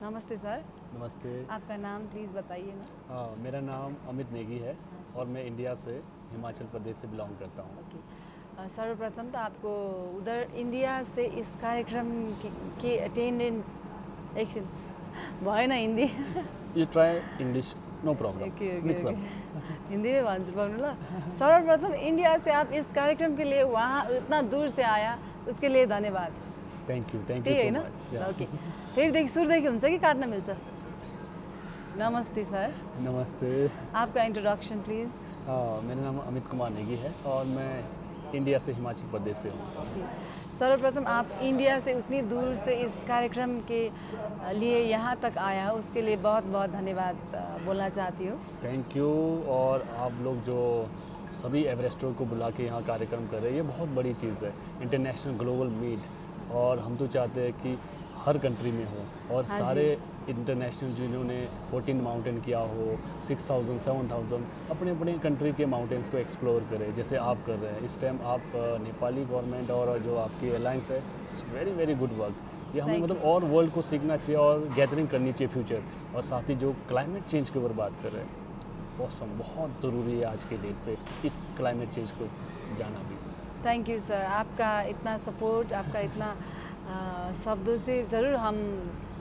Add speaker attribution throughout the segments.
Speaker 1: नमस्ते सर।
Speaker 2: नमस्ते।
Speaker 1: आपका नाम प्लीज़ बताइए ना।
Speaker 2: मेरा नाम अमित नेगी है और मैं इंडिया से हिमाचल प्रदेश से बिलोंग करता हूँ।
Speaker 1: ओके। सर्वप्रथम तो आपको उधर इंडिया से इस कार्यक्रम की अटेंडेंस एक्शन भएन Hindi
Speaker 2: you try English, no problem,
Speaker 1: okay okay
Speaker 2: mix
Speaker 1: okay
Speaker 2: up.
Speaker 1: Hindi में भन्छु पाउनु ल। सर्वप्रथम इंडिया से आप इस कार्यक्रम के लिए वहाँ इतना दूर से आया उसके लिए धन्यवाद।
Speaker 2: थैंक यू
Speaker 1: त्यही
Speaker 2: सो
Speaker 1: होइन
Speaker 2: मच।
Speaker 1: ओके फेरिदेखि सुरुदेखि हुन्छ कि काट्न मिल्छ? नमस्ते सर।
Speaker 2: नमस्ते।
Speaker 1: आपका इंट्रोडक्शन प्लीज़।
Speaker 2: मेरा नाम अमित कुमार नेगी है और मैं इंडिया से हिमाचल प्रदेश से हूँ।
Speaker 1: सर्वप्रथम आप इंडिया से उतनी दूर से इस कार्यक्रम के लिए यहाँ तक आया उसके लिए बहुत बहुत धन्यवाद बोलना चाहती हूँ।
Speaker 2: Thank you. और आप लोग जो सभी एवरेस्टरों को बुला के यहाँ कार्यक्रम कर रहे हैं, ये बहुत बड़ी चीज़ है, इंटरनेशनल ग्लोबल मीट। और हम तो चाहते हैं कि हर कंट्री में हो और सारे इंटरनेशनल जिन्होंने 14 माउंटेन किया हो, 6000 7000 अपने अपने कंट्री के माउंटेन्स को एक्सप्लोर करें जैसे आप कर रहे हैं। इस टाइम आप नेपाली गवर्नमेंट और जो आपकी एयरलाइंस है, it's very very good work. ये हमें मतलब और वर्ल्ड को सीखना चाहिए और गैदरिंग करनी चाहिए फ्यूचर। और साथ ही जो क्लाइमेट चेंज के ऊपर बात कर रहे हैं, बहुत ज़रूरी है आज के डेट पे इस क्लाइमेट चेंज को जाना भी।
Speaker 1: थैंक यू सर, आपका इतना सपोर्ट, आपका इतना शब्दों से ज़रूर हम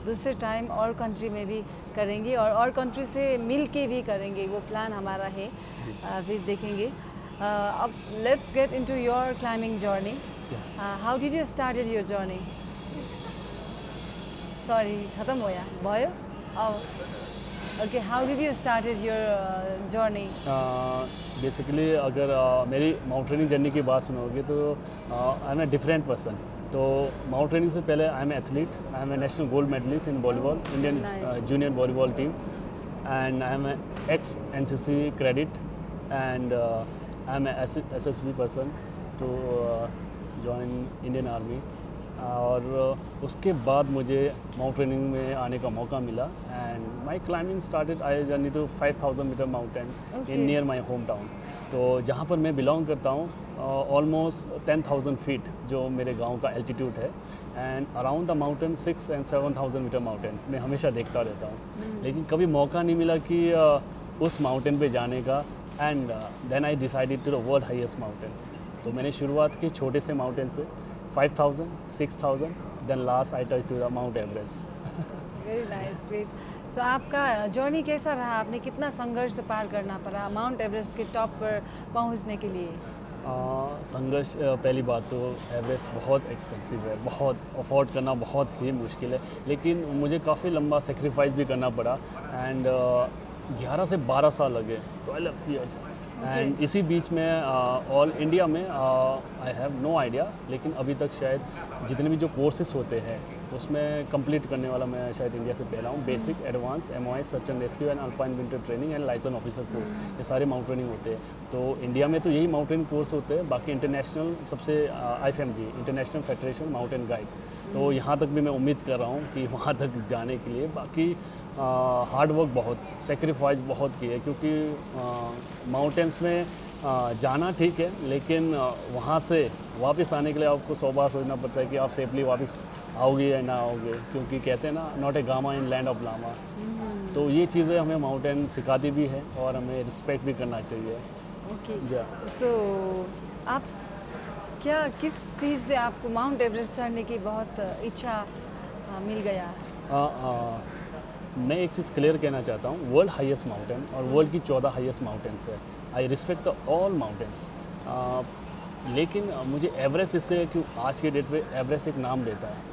Speaker 1: दूसरे टाइम और कंट्री में भी करेंगे और कंट्री से मिल के भी करेंगे, वो प्लान हमारा है। फिर देखेंगे। अब let's get into your climbing journey. How did you started your journey? Sorry खत्म हो या भयो? Okay, how did you started your journey?
Speaker 2: Basically अगर मेरी माउंटेनिंग जर्नी की बात सुनोगे तो I am a different person. तो माउंटेनिंग से पहले I am athlete, I am a national gold medalist in volleyball, Indian junior volleyball team, and I am ex NCC cadet and I M SSB person to join Indian army. और उसके बाद मुझे mountaineering में आने का मौका मिला and my climbing started I journey to 5000 meter mountain in near my home town. तो जहाँ पर मैं बिलोंग करता हूँ ऑलमोस्ट 10,000 फीट जो मेरे गांव का एल्टीट्यूड है and around the mountain 6 and 7,000 meter mountain मैं हमेशा देखता रहता हूँ। लेकिन कभी मौका नहीं मिला कि उस माउंटेन पे जाने का and then I decided to the world highest mountain. तो मैंने शुरुआत की छोटे से माउंटेन से 5,000, 6,000, then last I touch to the mount Everest.
Speaker 1: Very nice, great. So आपका जर्नी कैसा रहा? आपने कितना संघर्ष से पार करना पड़ा माउंट एवरेस्ट के टॉप पर पहुंचने के लिए?
Speaker 2: संघर्ष, पहली बात तो एवरेस्ट बहुत एक्सपेंसिव है, बहुत अफोर्ड करना बहुत ही मुश्किल है, लेकिन मुझे काफ़ी लंबा सेक्रीफाइस भी करना पड़ा एंड 11 से 12 साल लगे, 12 ईयर्स। एंड इसी बीच में ऑल इंडिया में आई हैव नो आइडिया, लेकिन अभी तक शायद जितने भी जो कोर्सेस होते हैं उसमें कंप्लीट करने वाला मैं शायद इंडिया से पहला हूँ। Basic, advance, MOI, search and rescue and alpine winter training and license officer course, ये सारे माउंटेनिंग होते हैं। तो इंडिया में तो यही माउंटेनिंग कोर्स होते हैं, बाकी इंटरनेशनल सबसे IFMG, international federation mountain guide, तो यहाँ तक भी मैं उम्मीद कर रहा हूँ कि वहाँ तक जाने के लिए। बाकी हार्ड वर्क बहुत, सेक्रीफाइस बहुत की है, क्योंकि माउंटेन्स में जाना ठीक है, लेकिन वहाँ से वापस आने के लिए आपको 100 बार सोचना पड़ता है कि आप सेफली वापस आओगे या ना आओगे, क्योंकि कहते हैं ना, नॉट ए गामा इन लैंड ऑफ लामा। तो ये चीज़ें हमें माउंटेन सिखाती भी है और हमें रिस्पेक्ट भी करना चाहिए।
Speaker 1: ओके, सो आप क्या, किस चीज़ से आपको माउंट एवरेस्ट चढ़ने की बहुत इच्छा मिल गया?
Speaker 2: मैं एक चीज़ क्लियर कहना चाहता हूँ, वर्ल्ड हाईएस्ट माउंटेन और वर्ल्ड की 14 हाईएस्ट माउंटेन्स है। I respect the all mountains, लेकिन मुझे एवरेस्ट इससे, क्यों आज के डेट पे एवरेस्ट एक नाम देता है।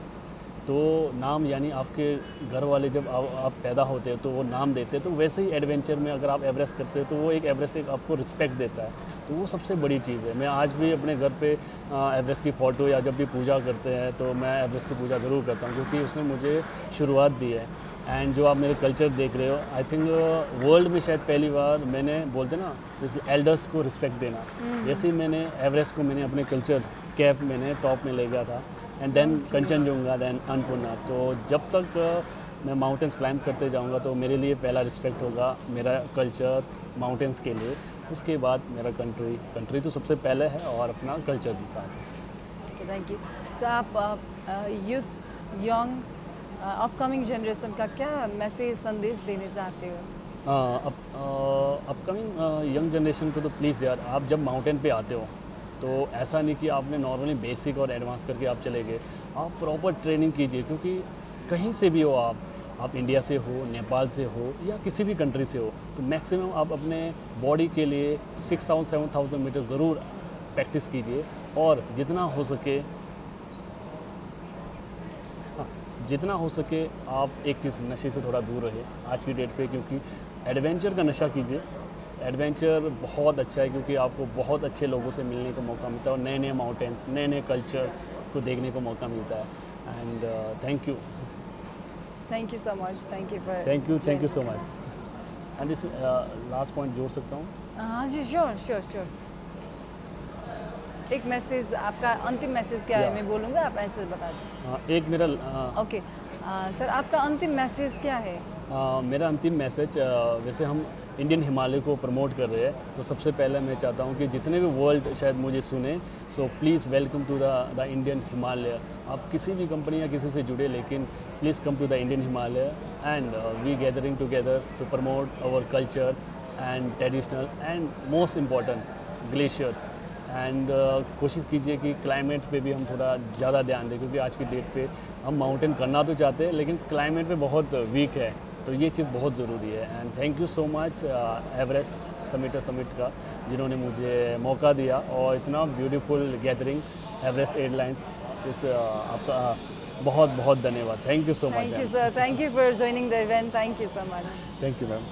Speaker 2: तो नाम यानी आपके घर वाले जब आप पैदा होते हैं तो वो नाम देते हैं, तो वैसे ही एडवेंचर में अगर आप एवरेस्ट करते हैं तो वो एक एवरेस्ट एक आपको रिस्पेक्ट देता है। तो वो सबसे बड़ी चीज़ है। मैं आज भी अपने घर पे एवरेस्ट की फ़ोटो या जब भी पूजा करते हैं तो मैं एवरेस्ट की पूजा ज़रूर करता हूँ, क्योंकि उसने मुझे शुरुआत दी है। एंड जो आप मेरे कल्चर देख रहे हो, आई थिंक वर्ल्ड में शायद पहली बार मैंने, बोलते ना जैसे एल्डर्स को रिस्पेक्ट देना, जैसे ही मैंने एवरेस्ट को मैंने अपने कल्चर कैप मैंने टॉप में ले गया था and then Kanchenjunga, then Annapurna. तो जब तक मैं माउंटेन्स क्लाइंब करते जाऊंगा तो मेरे लिए पहला रिस्पेक्ट होगा मेरा कल्चर माउंटेन्स के लिए, उसके बाद मेरा कंट्री तो सबसे पहले है और अपना कल्चर भी साथ।
Speaker 1: Thank you. सो आप यूथ, यंग अपकमिंग जनरेशन का क्या मैसेज संदेश देने चाहते हो?
Speaker 2: अपकमिंग यंग जनरेशन को तो प्लीज़ यार, आप जब माउंटेन पे आते हो तो ऐसा नहीं कि आपने नॉर्मली बेसिक और एडवांस करके आप चले गए। आप प्रॉपर ट्रेनिंग कीजिए, क्योंकि कहीं से भी हो आप इंडिया से हो, नेपाल से हो या किसी भी कंट्री से हो, तो मैक्सिमम आप अपने बॉडी के लिए 6000-7000 मीटर ज़रूर प्रैक्टिस कीजिए। और जितना हो सके जितना हो सके आप एक चीज़, नशे से थोड़ा दूर रहे आज की डेट पे, क्योंकि एडवेंचर का नशा कीजिए। एडवेंचर बहुत अच्छा है, क्योंकि आपको बहुत अच्छे लोगों से मिलने का मौका मिलता है और नए नए माउंटेन्स, नए नए कल्चर्स को देखने को मौका मिलता है। And thank you
Speaker 1: so much,
Speaker 2: thank you so much. And इस लास्ट पॉइंट जोड़ सकता हूँ?
Speaker 1: हाँ जी, श्योर। एक मैसेज, आपका अंतिम मैसेज क्या है?
Speaker 2: Yeah.
Speaker 1: मैं बोलूँगा, आप ऐसे बता दें।
Speaker 2: एक मेरा
Speaker 1: ओके सर, आपका अंतिम मैसेज क्या है?
Speaker 2: मेरा अंतिम मैसेज, वैसे हम इंडियन हिमालय को प्रमोट कर रहे हैं, तो सबसे पहले मैं चाहता हूँ कि जितने भी वर्ल्ड शायद मुझे सुने, so please welcome to the Indian Himalaya. आप किसी भी कंपनी या किसी से जुड़े, लेकिन please come to the Indian Himalaya and we gathering together to promote our culture and traditional and most important glaciers. And कोशिश कीजिए कि क्लाइमेट पे भी हम थोड़ा ज़्यादा ध्यान दें, क्योंकि आज की डेट पे हम माउंटेन करना तो चाहते हैं, लेकिन क्लाइमेट पे बहुत वीक है, तो ये चीज़ बहुत ज़रूरी है। And thank you so much Everest summit का, जिन्होंने मुझे मौका दिया और इतना ब्यूटीफुल गैदरिंग एवरेस्ट एयरलाइंस, इस आपका बहुत बहुत धन्यवाद। Thank you so much.
Speaker 1: Thank you sir, thank you for joining the event, thank you so much.
Speaker 2: Thank you ma'am.